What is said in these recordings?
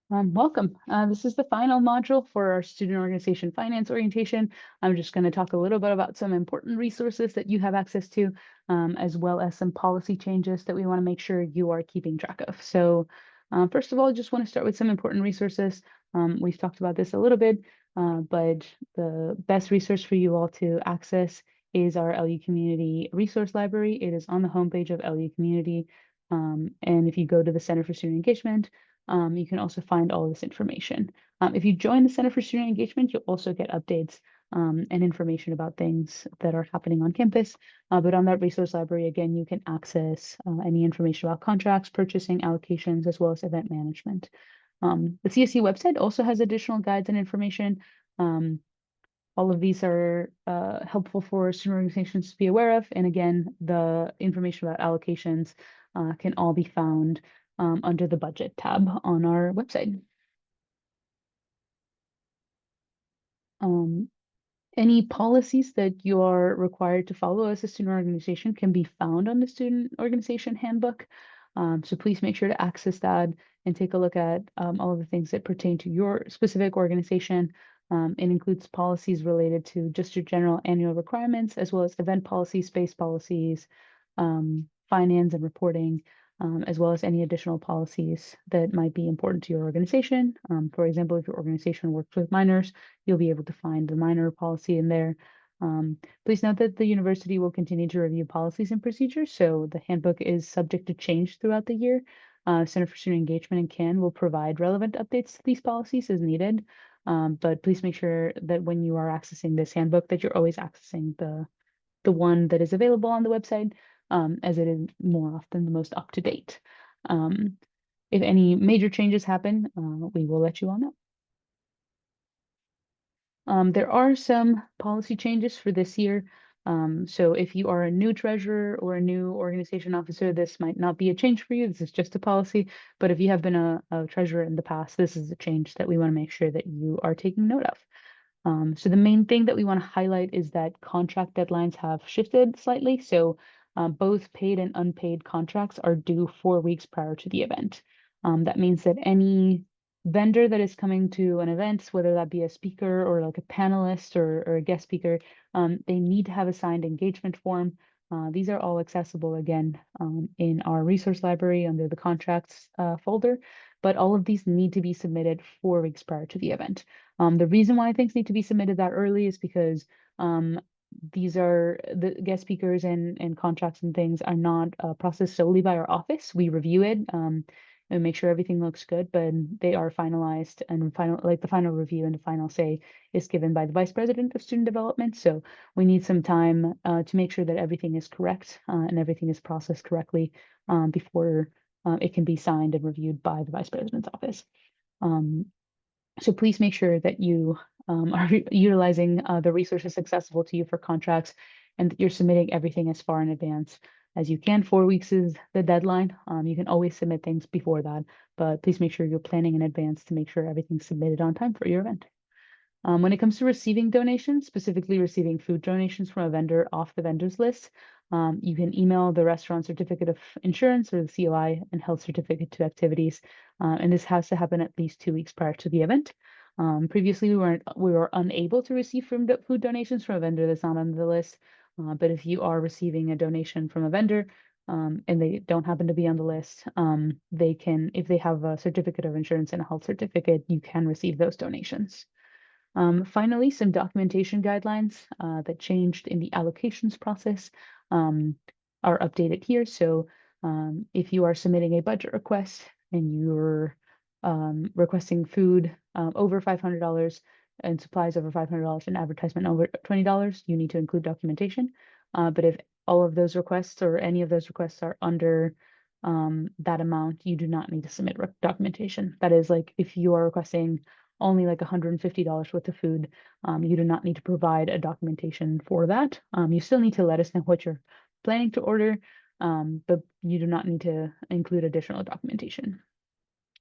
Welcome. This is the final module for our student organization finance orientation. I'm just going to talk a little bit about some important resources that you have access to, as well as some policy changes that we want to make sure you are keeping track of. So first of all, I just want to start with some important resources. We've talked about this a little bit, but the best resource for you all to access is our LU Community Resource Library. It is on the homepage of LU Community. And if you go to the Center for Student Engagement, you can also find all this information. If you join the Center for Student Engagement, you'll also get updates and information about things that are happening on campus. But on that resource library, again, you can access any information about contracts, purchasing, allocations, as well as event management. The CSE website also has additional guides and information. All of these are helpful for student organizations to be aware of. And again, the information about allocations can all be found under the budget tab on our website. Um, any policies that you are required to follow as a student organization can be found on the student organization handbook. So please make sure to access that and take a look at all of the things that pertain to your specific organization. It includes policies related to just your general annual requirements, as well as event policies, space policies, finance and reporting, as well as any additional policies that might be important to your organization. For example, if your organization works with minors, you'll be able to find the minor policy in there. Please note that the university will continue to review policies and procedures, so the handbook is subject to change throughout the year. Center for Student Engagement and CAN will provide relevant updates to these policies as needed. But please make sure that when you are accessing this handbook, that you're always accessing the one that is available on the website, as it is more often the most up to date. If any major changes happen, we will let you all know. There are some policy changes for this year. So if you are a new treasurer or a new organization officer, this might not be a change for you. This is just a policy. But if you have been a treasurer in the past, this is a change that we want to make sure that you are taking note of. So the main thing that we want to highlight is that contract deadlines have shifted slightly. So both paid and unpaid contracts are due 4 weeks prior to the event. That means that any vendor that is coming to an event, whether that be a speaker or like a panelist or a guest speaker, they need to have a signed engagement form. These are all accessible again in our resource library under the contracts folder, but all of these need to be submitted 4 weeks prior to the event. The reason why things need to be submitted that early is because these are the guest speakers and contracts and things are not processed solely by our office. We review it and make sure everything looks good, but they are finalized and the final review and the final say is given by the Vice President of Student Development. So we need some time to make sure that everything is correct and everything is processed correctly before it can be signed and reviewed by the Vice President's office. So please make sure that you are utilizing the resources accessible to you for contracts and that you're submitting everything as far in advance as you can. 4 weeks is the deadline. You can always submit things before that, but please make sure you're planning in advance to make sure everything's submitted on time for your event. When it comes to receiving donations, specifically receiving food donations from a vendor off the vendors list, you can email the restaurant certificate of insurance or the COI and health certificate to activities. And this has to happen at least 2 weeks prior to the event. Previously, we were unable to receive food donations from a vendor that's not on the list. But if you are receiving a donation from a vendor and they don't happen to be on the list, they can, if they have a certificate of insurance and a health certificate, you can receive those donations. Finally, some documentation guidelines that changed in the allocations process are updated here. So if you are submitting a budget request and you're requesting food over $500 and supplies over $500 and advertisement over $20, you need to include documentation. But if all of those requests or any of those requests are under that amount, you do not need to submit documentation. That is like if you are requesting only like $150 worth of food, you do not need to provide a documentation for that. You still need to let us know what you're planning to order, but you do not need to include additional documentation.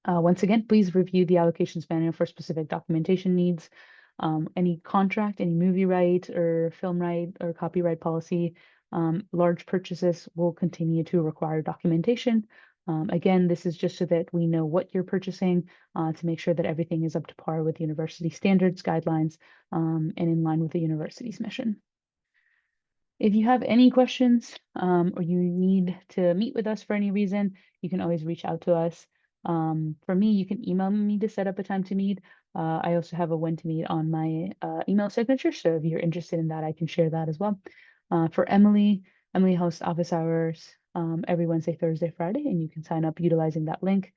Once again, please review the allocations manual for specific documentation needs. Any contract, any movie right or film right or copyright policy, large purchases will continue to require documentation. Again, this is just so that we know what you're purchasing to make sure that everything is up to par with university standards, guidelines, and in line with the university's mission. If you have any questions or you need to meet with us for any reason, you can always reach out to us. For me, you can email me to set up a time to meet. I also have a when to meet on my email signature. So if you're interested in that, I can share that as well. For Emily, Emily hosts office hours every Wednesday, Thursday, Friday, and you can sign up utilizing that link.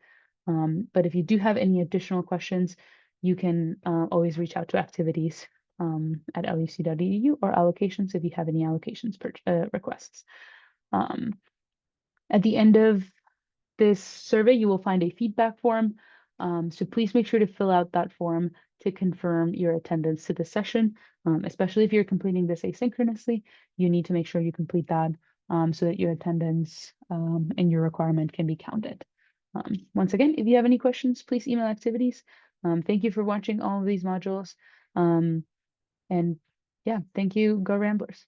But if you do have any additional questions, you can always reach out to activities at luc.edu or allocations if you have any allocations requests. At the end of this survey, you will find a feedback form. So please make sure to fill out that form to confirm your attendance to the session, especially if you're completing this asynchronously. You need to make sure you complete that so that your attendance and your requirement can be counted. Once again, if you have any questions, please email activities. Thank you for watching all of these modules. And yeah, thank you, Go Ramblers.